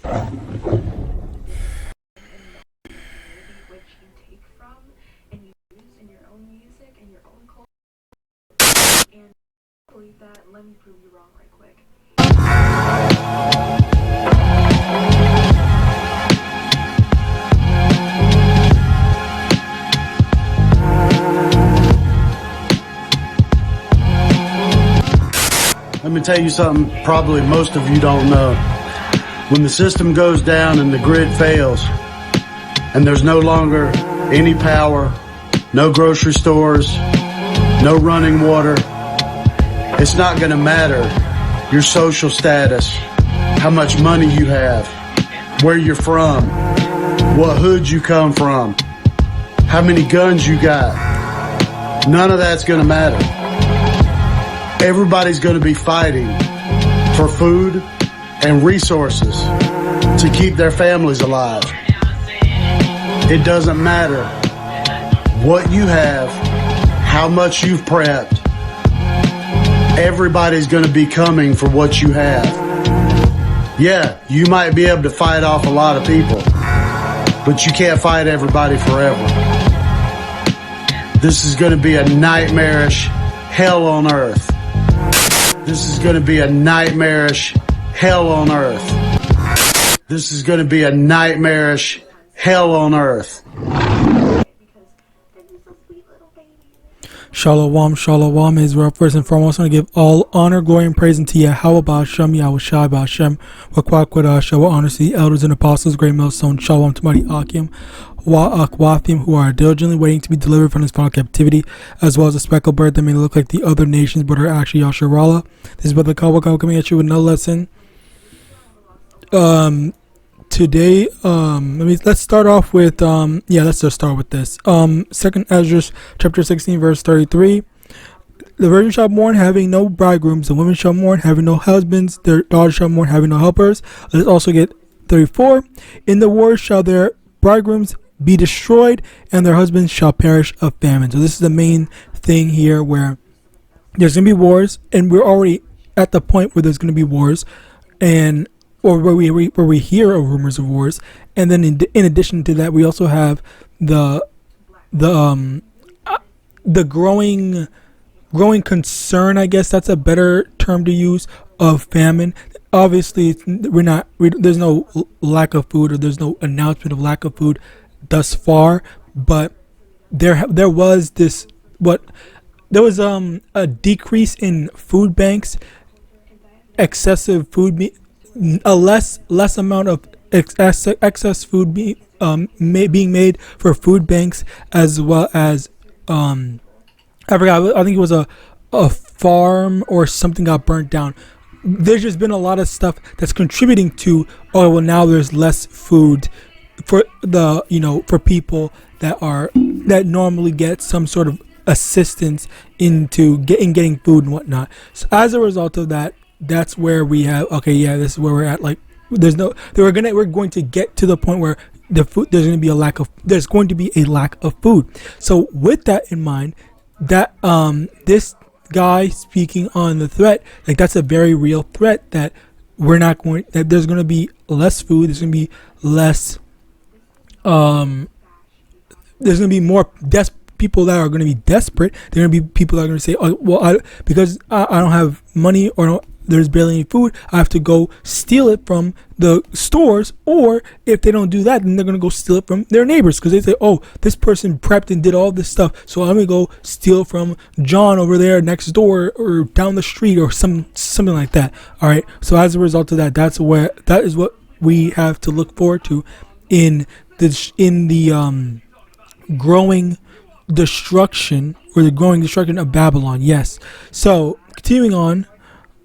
which you take from and you use in your own music and your own culture. And I believe that. Let me prove you wrong right quick. Let me tell you something probably most of you don't know. When the system goes down and the grid fails and there's no longer any power, no grocery stores, no running water, it's not going to matter your social status, how much money you have, where you're from, what hood you come from, how many guns you got. None of that's going to matter. Everybody's going to be fighting for food and resources to keep their families alive. It doesn't matter what you have, how much you've prepped. Everybody's going to be coming for what you have. Yeah, you might be able to fight off a lot of people, but you can't fight everybody forever. This is going to be a nightmarish hell on earth. This is going to be a nightmarish hell on earth. This is going to be a nightmarish hell on earth. Shalom, shalom, Israel. First and foremost, I want to give all honor, glory, and praise unto Yahawah, Ba'ashem, Yahawashi, Ba'ashem, Wakwak, show honor to the elders and apostles, great millstone, shalom to mighty Akim, Wa'akwafim, who are diligently waiting to be delivered from this final captivity, as well as a speckled bird that may look like the other nations, but are actually Yasharallah. This is Brother Kawakaw coming at you with another lesson. Today, let's start off with, let's just start with this. Second Ezra, chapter 16, verse 33. The virgin shall mourn, having no bridegrooms. The women shall mourn, having no husbands. Their daughters shall mourn, having no helpers. Let's also get 34. In the war shall their bridegrooms be destroyed, and their husbands shall perish of famine. So this is the main thing here, where there's going to be wars, and we're already at the point where there's going to be wars, and or where we hear of rumors of wars. And then in addition to that, we also have the growing concern, I guess that's a better term to use, of famine. Obviously, there's no lack of food, or there's no announcement of lack of food thus far, but there was a decrease in food banks, excessive food, a less amount of excess food being made for food banks, as well as I forgot, I think it was a farm or something got burnt down. There's just been a lot of stuff that's contributing to, now there's less food for for people that normally get some sort of assistance into getting food and whatnot. So as a result of that, that's where we have, this is where we're at. Like, we're going to get to the point where there's going to be a lack of food. So with that in mind, that this guy speaking on the threat, like, that's a very real threat, that that there's going to be less food, there's going to be less there's going to be more people that are going to be desperate. There are going to be people that are going to say, because I don't have money, or there's barely any food, I have to go steal it from the stores. Or if they don't do that, then they're going to go steal it from their neighbors, because they say, this person prepped and did all this stuff, so I'm going to go steal from John over there next door or down the street, or something like that. All right. So as a result of that, that is what we have to look forward to in the growing destruction of Babylon. Yes. So continuing on,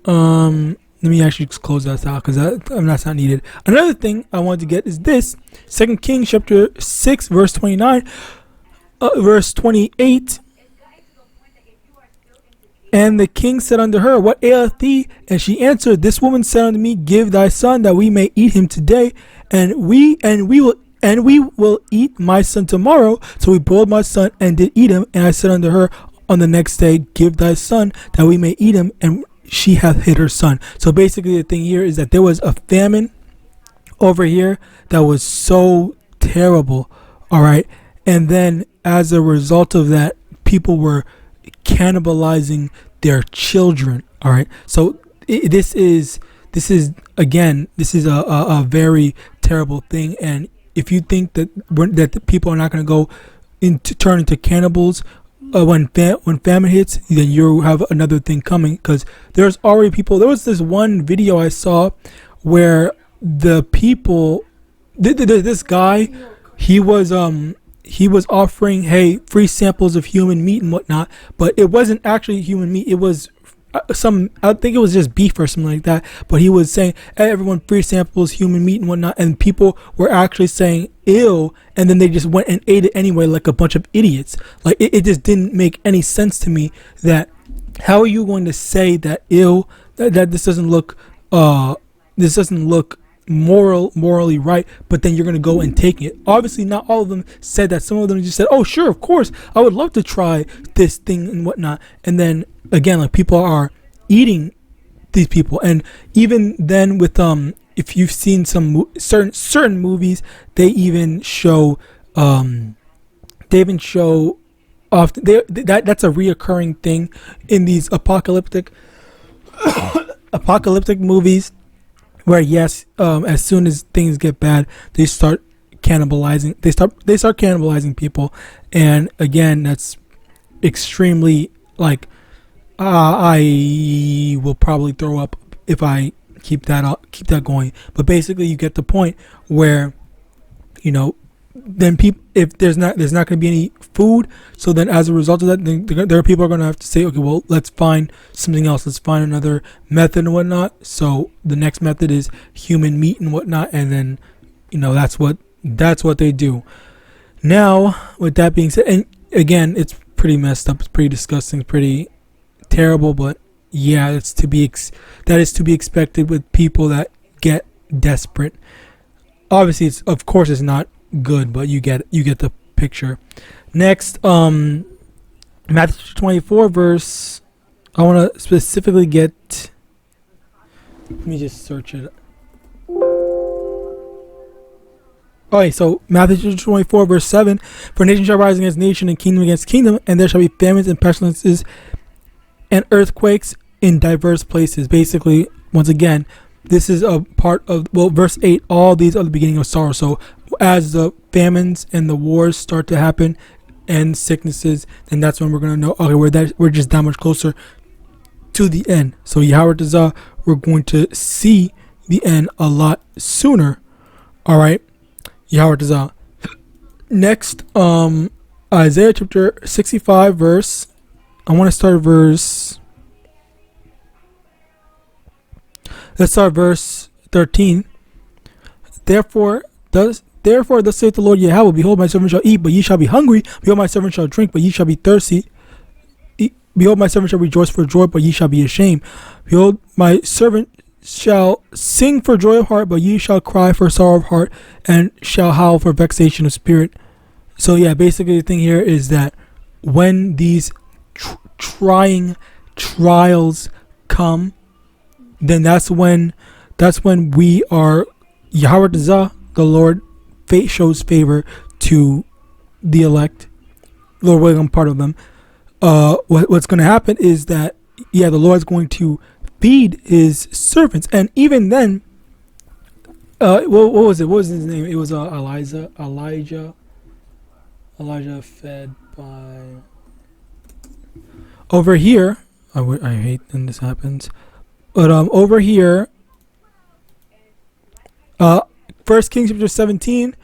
let me actually just close that out, because that's not needed. Another thing I wanted to get is this: 2 Kings chapter 6 verse 29, verse 28. And the king said unto her, What aileth thee? And she answered, This woman said unto me, Give thy son, that we may eat him today, and we will eat my son tomorrow. So we boiled my son and did eat him. And I said unto her on the next day, Give thy son, that we may eat him. And she hath hid her son. So basically the thing here is that there was a famine over here that was so terrible. All right. And then as a result of that, people were cannibalizing their children. All right. So this is a very terrible thing. And if you think that the people are not going to go turn into cannibals when famine hits, then you have another thing coming, because there's already people. There was this one video I saw where the people, this guy, he was offering, hey, free samples of human meat and whatnot, but it wasn't actually human meat. It was I think it was just beef or something like that. But he was saying, hey, everyone, free samples, human meat and whatnot, and people were actually saying ew, and then they just went and ate it anyway, like a bunch of idiots. Like it just didn't make any sense to me. That how are you going to say that ew, that this doesn't look morally right, but then you're going to go and take it? Obviously not all of them said that. Some of them just said, oh sure, of course, I would love to try this thing and whatnot. And then again, like, people are eating these people. And even then, with if you've seen some certain movies, they even show often that's a reoccurring thing in these apocalyptic movies, where yes, as soon as things get bad, they start cannibalizing. They start cannibalizing people. And again, that's extremely, like, I will probably throw up if I keep that going. But basically, you get the point where, then people, if there's not going to be any food, so then as a result of that, then there are people are going to have to say, okay, well, let's find something else. Let's find another method and whatnot. So the next method is human meat and whatnot, and then that's what they do. Now, with that being said, and again, it's pretty messed up. It's pretty disgusting. It's pretty terrible, but yeah, that is to be expected with people that get desperate. Obviously, it's not good, but you get the picture. Next, Matthew 24 verse. I want to specifically get. Let me just search it. Okay, so Matthew 24 verse 7: For nation shall rise against nation, and kingdom against kingdom, and there shall be famines and pestilences and earthquakes in diverse places. Basically, once again, this is a part of, verse 8, all these are the beginning of sorrow. So as the famines and the wars start to happen and sicknesses, then that's when we're going to know, okay, we're just that much closer to the end. So Yahawadah, we're going to see the end a lot sooner. All right, Yahawadah. Next, Isaiah chapter 65 verse. I want to start verse. Let's start verse 13. Therefore, thus saith the Lord Yahweh, behold, my servant shall eat, but ye shall be hungry. Behold, my servant shall drink, but ye shall be thirsty. Behold, my servant shall rejoice for joy, but ye shall be ashamed. Behold, my servant shall sing for joy of heart, but ye shall cry for sorrow of heart, and shall howl for vexation of spirit. So yeah, basically the thing here is that when these trying trials come, then that's when we are Yahawadah, the Lord, fate shows favor to the elect. Lord willing, I'm part of them. What's going to happen is that the Lord's going to feed his servants. And even then, what was it? What was his name? It was Elijah fed by. Over here, I hate when this happens, but over here, 1 Kings chapter 17,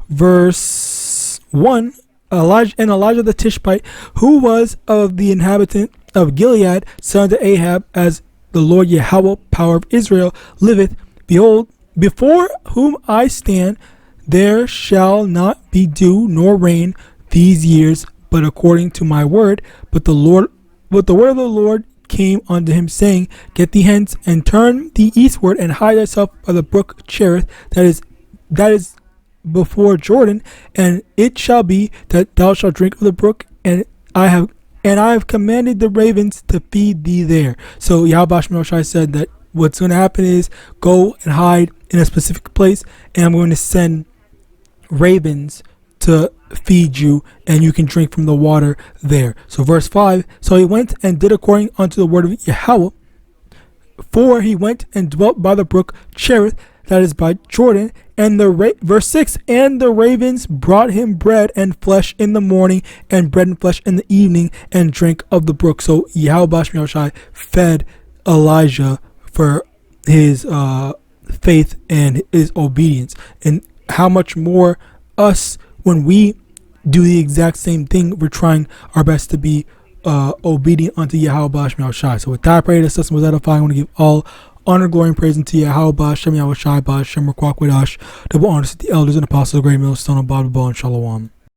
verse 1, Elijah the Tishbite, who was of the inhabitant of Gilead, son to Ahab, as the Lord Yahweh, power of Israel, liveth, behold, before whom I stand, there shall not be dew nor rain these years, but according to my word. But the word of the Lord came unto him, saying, Get thee hence, and turn thee eastward, and hide thyself by the brook Cherith, that is before Jordan, and it shall be that thou shalt drink of the brook, and I have commanded the ravens to feed thee there. So Yahawadah said that what's going to happen is go and hide in a specific place, and I'm going to send ravens to feed you, and you can drink from the water there. So verse 5, so he went and did according unto the word of Yahweh. For he went and dwelt by the brook Cherith, that is by Jordan, and verse 6, and the ravens brought him bread and flesh in the morning, and bread and flesh in the evening, and drank of the brook. So Yahawadah fed Elijah for his faith and his obedience. And how much more us, when we do the exact same thing, we're trying our best to be obedient unto Yahawadah. So with that, I pray this lesson was edifying. I want to give all honor, glory, and praise unto Yahawadah, Yahawashi, Shem, Kwak, Double honors to the elders and apostles of the great millstone of Bible and Shalom.